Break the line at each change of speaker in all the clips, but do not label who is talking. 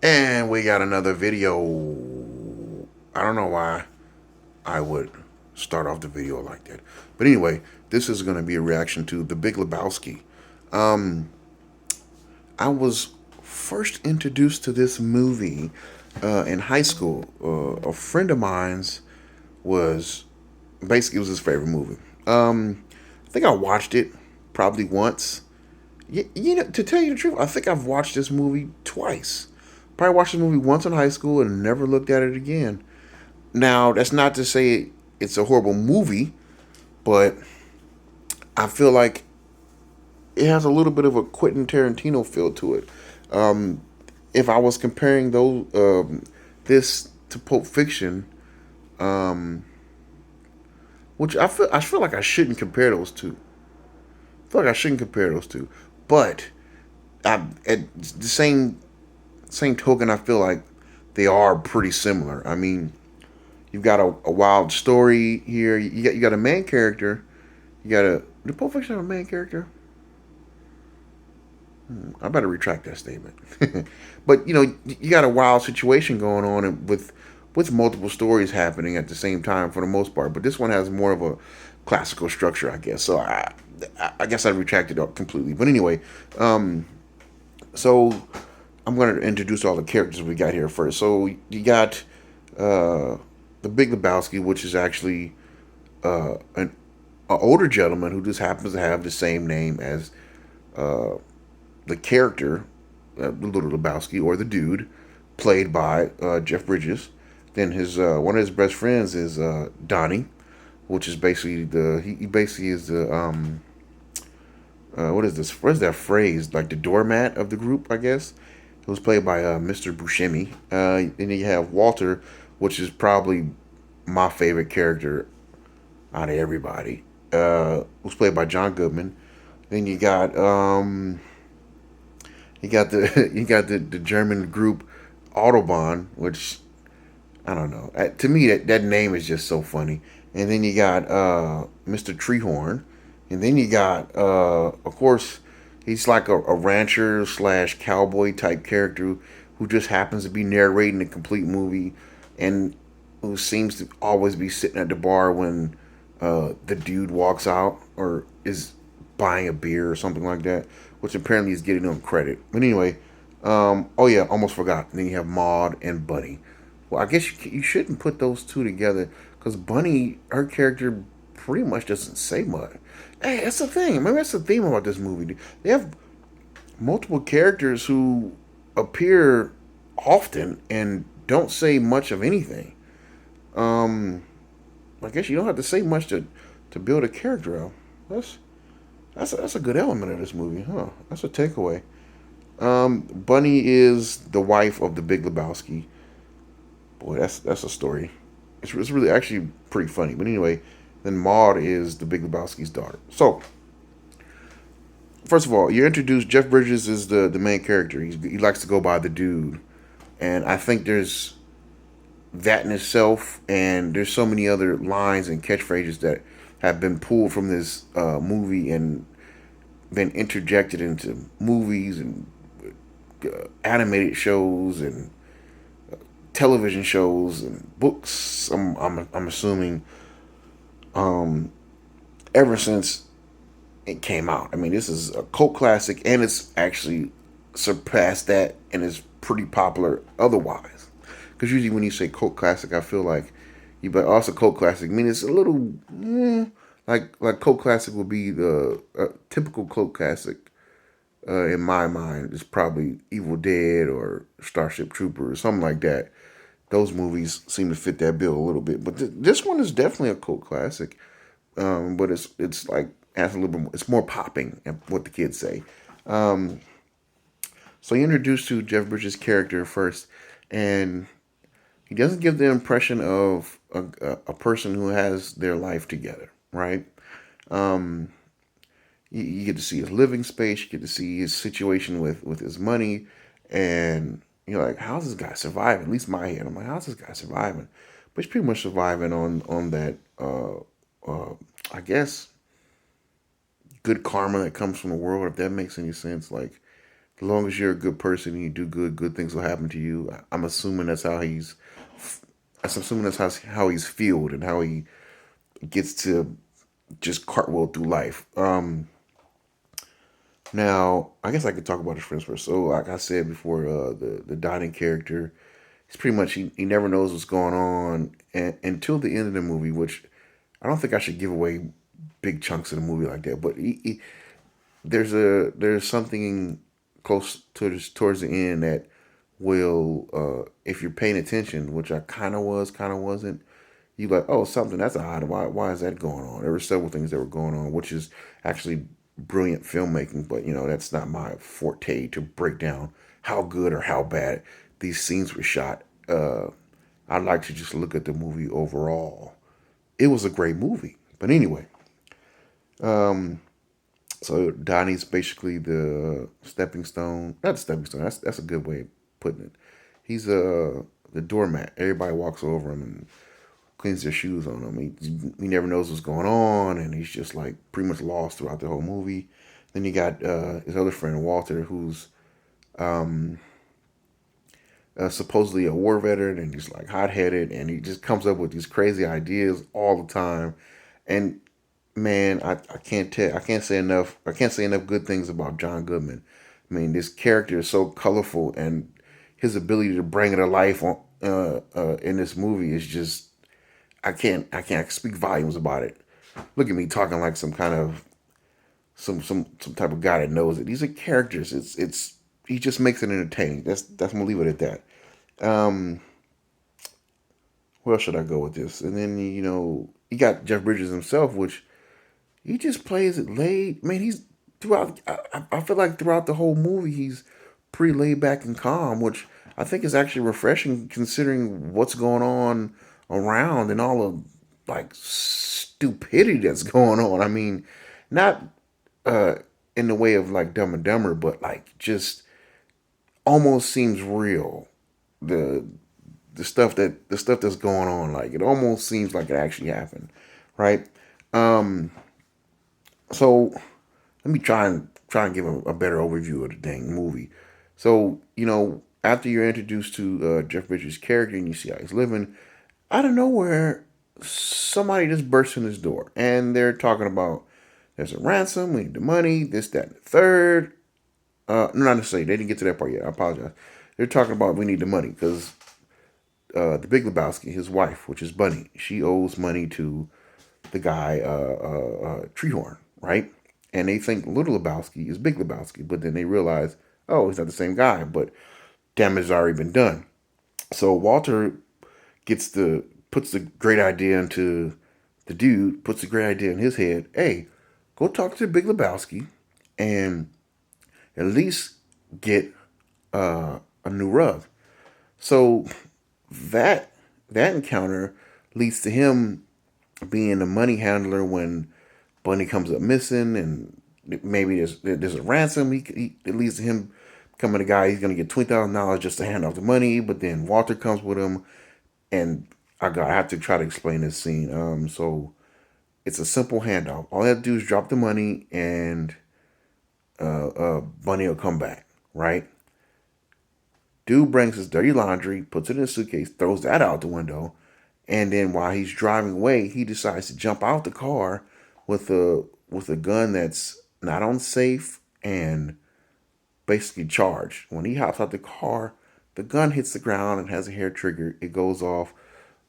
And we got another video. I don't know why I would start off the video like that. But anyway, this is going to be a reaction to The Big Lebowski. Um, I was first introduced to this movie in high school. A friend of mine's was basically it was his favorite movie. I think I watched it probably once. To tell you the truth, I think I've watched this movie twice. Probably watched this movie once in high school and never looked at it again. Now, that's not to say it's a horrible movie, but I feel like it has a little bit of a Quentin Tarantino feel to it. Um, if I was comparing this to Pulp Fiction, um, which I feel like I shouldn't compare those two. I feel like I shouldn't compare those two, but at the same token, I feel like they are pretty similar. I mean, you've got a wild story here. You got a main character. You got a did Pulp Fiction have a main character? I better retract that statement. But you got a wild situation going on with multiple stories happening at the same time for the most part. But this one has more of a classical structure, I guess. So I guess I retracted it completely. But anyway, um, so I'm going to introduce all the characters we got here first. So you got uh, the Big Lebowski, which is actually an older gentleman who just happens to have the same name as uh, the character, the Little Lebowski, or the dude, played by Jeff Bridges. Then his one of his best friends is Donnie, which is basically he basically is the what is this? What is that phrase? Like the doormat of the group, I guess. It was played by Mr. Buscemi. Then you have Walter, which is probably my favorite character out of everybody. Was played by John Goodman. Then you got the you got the German group Autobahn, which I don't know. To me, that name is just so funny. And then you got Mr. Treehorn, and then you got of course he's like a rancher slash cowboy type character who just happens to be narrating the complete movie, and who seems to always be sitting at the bar when the dude walks out or is buying a beer or something like that, which apparently is getting him credit. But anyway, oh yeah, almost forgot. And then you have Maud and Bunny. Well, I guess you shouldn't put those two together because Bunny, her character, pretty much doesn't say much. Hey, that's the thing. Maybe that's the theme about this movie. They have multiple characters who appear often and don't say much of anything. Um, I guess you don't have to say much to build a character out. That's that's a good element of this movie, huh? That's a takeaway. Bunny is the wife of the Big Lebowski. Boy, that's a story. It's really actually pretty funny. But anyway, then Maud is the Big Lebowski's daughter. So first of all, you're introduced. Jeff Bridges is the main character. He likes to go by the dude, and I think there's that in itself, and there's so many other lines and catchphrases that have been pulled from this movie and been interjected into movies and animated shows and television shows and books. I'm assuming ever since it came out. I mean, this is a cult classic, and it's actually surpassed that, and is pretty popular otherwise. Because usually when you say cult classic, I feel like but also cult classic. I mean, it's a little like cult classic would be the typical cult classic in my mind is probably Evil Dead or Starship Trooper or something like that. Those movies seem to fit that bill a little bit, but this one is definitely a cult classic. But it's like has a little bit more, it's more popping, what the kids say. Um, so you introduced to Jeff Bridges' character first, and he doesn't give the impression of a person who has their life together, right? Um, you get to see his living space, you get to see his situation with his money, and you're like, how's this guy surviving? At least my head, I'm like, how's this guy surviving? But he's pretty much surviving on that, I guess, good karma that comes from the world, if that makes any sense. Like As long as you're a good person and you do good, good things will happen to you. I'm assuming that's how he's. I'm assuming that's how he's fueled and how he gets to just cartwheel through life. Now, I guess I could talk about his friends first. So, like I said before, the Donnie character, he's pretty much he never knows what's going on until the end of the movie, which I don't think I should give away big chunks of the movie like that. But there's something close to towards the end that will, if you're paying attention, which I kind of was, kind of wasn't, you like, oh, something that's odd. Why is that going on? There were several things that were going on, which is actually brilliant filmmaking. But that's not my forte to break down how good or how bad these scenes were shot. I'd like to just look at the movie overall. It was a great movie. But anyway, so Donnie's basically the stepping stone. Not the stepping stone. That's a good way of putting it. He's the doormat. Everybody walks over him and cleans their shoes on him. He never knows what's going on, and he's just like pretty much lost throughout the whole movie. Then you got his other friend Walter, who's supposedly a war veteran, and he's like hot headed, and he just comes up with these crazy ideas all the time. And man, I can't say enough. I can't say enough good things about John Goodman. I mean, this character is so colorful, and his ability to bring it to life in this movie is just I can't speak volumes about it. Look at me talking like some kind of some type of guy that knows it. These are characters. It's he just makes it entertaining. That's I'm gonna leave it at that. Um, where should I go with this? And then you got Jeff Bridges himself, which he just plays it laid. Man, he's throughout. I feel like throughout the whole movie, he's pretty laid back and calm, which I think is actually refreshing considering what's going on around and all of like stupidity that's going on. I mean, not uh, in the way of like Dumb and Dumber, but like just almost seems real. The the stuff that's going on, like it almost seems like it actually happened, right? Um, so let me try and give a better overview of the dang movie. So after you're introduced to Jeff Bridges' character and you see how he's living, out of nowhere, somebody just bursts in his door and they're talking about there's a ransom, we need the money, this, that, and the third. No, not necessarily. They didn't get to that part yet. I apologize. They're talking about we need the money because the Big Lebowski, his wife, which is Bunny, she owes money to the guy Treehorn, right? And they think Little Lebowski is Big Lebowski, but then they realize, oh, it's not the same guy, but damage has already been done. So Walter gets the puts the great idea into the dude, puts the great idea in his head. Hey, go talk to Big Lebowski and at least get a new rug. So that that encounter leads to him being a money handler when Bunny comes up missing, and maybe there's a ransom. It leads to him becoming a guy. He's gonna get $20,000 just to hand off the money, but then Walter comes with him, and I have to try to explain this scene. So it's a simple handoff. All I have to do is drop the money, and Bunny will come back, right? Dude brings his dirty laundry, puts it in a suitcase, throws that out the window, and then while he's driving away, he decides to jump out the car with a gun that's not on safe and basically charged. When he hops out the car, the gun hits the ground and has a hair trigger. It goes off,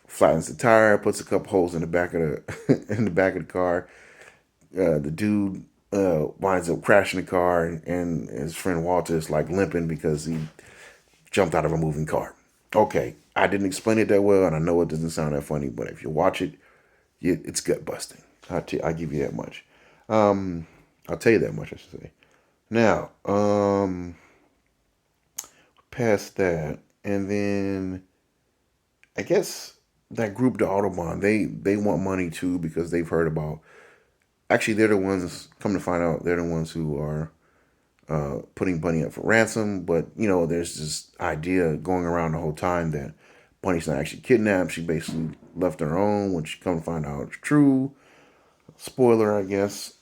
flattens the tire, puts a couple holes in the back of the in the back of the car. The dude winds up crashing the car, and his friend Walter is like limping because he jumped out of a moving car. Okay, I didn't explain it that well, and I know it doesn't sound that funny, but if you watch it, it's gut busting. I give you that much. I'll tell you that much, I should say. Now, past that, and then I guess that group, the Autobahn, they want money too because they've heard about. Actually, they're the ones. Come to find out, they're the ones who are putting Bunny up for ransom. But there's this idea going around the whole time that Bunny's not actually kidnapped. She basically left on her own. When she come to find out it's true. Spoiler, I guess.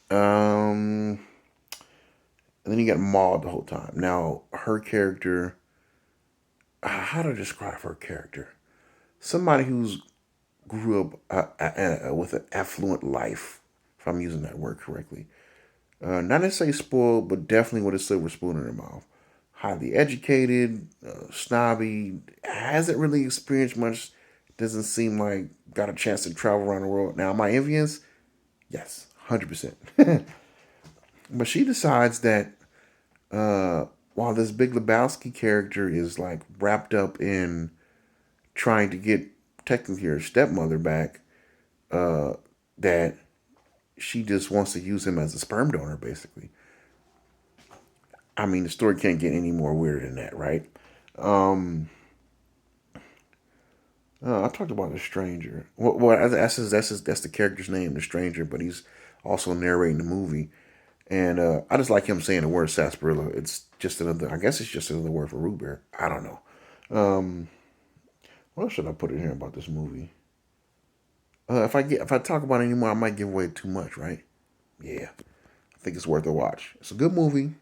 and then you got Maud the whole time. Now her character, how to describe her character? Somebody who's grew up with an affluent life, if I'm using that word correctly. Not necessarily spoiled, but definitely with a silver spoon in their mouth. Highly educated, snobby, hasn't really experienced much. Doesn't seem like got a chance to travel around the world. Now, am I envious? Yes, 100%. But she decides that while this Big Lebowski character is like wrapped up in trying to get technically her stepmother back, that she just wants to use him as a sperm donor, basically. I mean, the story can't get any more weird than that, right? Um, I talked about the stranger. Well, that's the character's name, the stranger, but he's also narrating the movie. And I just like him saying the word sarsaparilla. It's just another. I guess it's just another word for root beer. I don't know. Um, what else should I put in here about this movie? If I talk about it anymore, I might give away too much, right? Yeah, I think it's worth a watch. It's a good movie.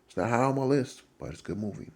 It's not high on my list, but it's a good movie.